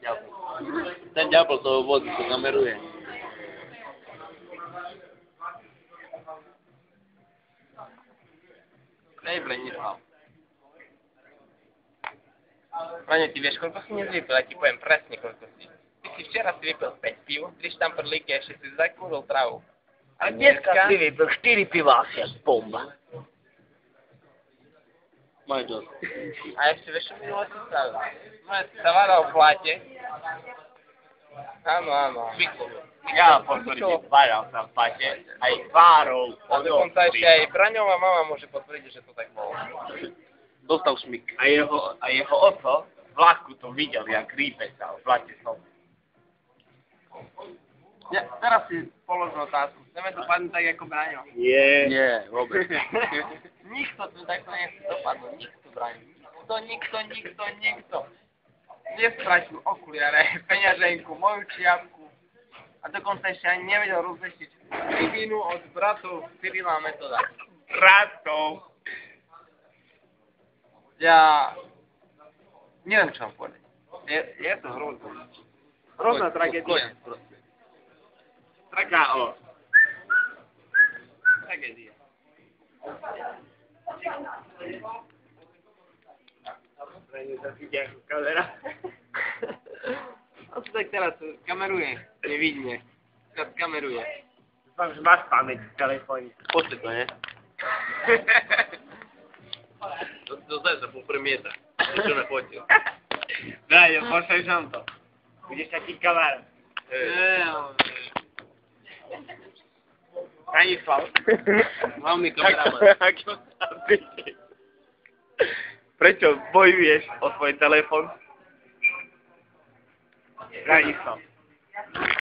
Ďabol. Ten ďabol toho vody, to kameruje. Nejble, neslal. Pane, ty vieš, koľko si dnes vypil? Ja ti poviem presne, koľko si. Ty si včera si vypil 5 piv, 3 štamprlíky a ešte si zakúril travu. A dneska si vypil 4 piva asi jak bomba. Maj dosť. A ešte vieš, čo minulo si stavil? No, si sa varal v blate. Áno, áno. Ja potvrdím, varal sa v pate, aj tvárou. A dokonca ešte aj Braňová mama môže potvrdiť, že to tak bolo. Dostal šmik. A jeho oco v vlaku to videl, jak rýpe sa v blate som. Ja, teraz si položil otázku. Chceme to padnúť tak ako Braňo? Nie. Nie, vôbec. Nikto tu takto nechce dopadnúť. Nikto, Braňo. Nikto. Nestratil okuliare, peňaženku, moju čiapku. A dokonca ešte ani nevedel rozlišiť Krivinu od bratov Cyrila a Metoda. Bratov. Ja neviem, čo vám povedať. Je to hrozné. Hrozná tragédia. Tragédia. Kamera. On si tak teraz kameruje, nevidne. Teraz kameruje. Dúfam, že máš pamäť v telefóne. Poďte to, ne? To zajtra popremieta. Čo me fotil. Daj, pošleš nám to. Budeš taký kamera. Stanislav. Hlavný kameraman. Prečo bojuješ o svoj telefón? Stanislav.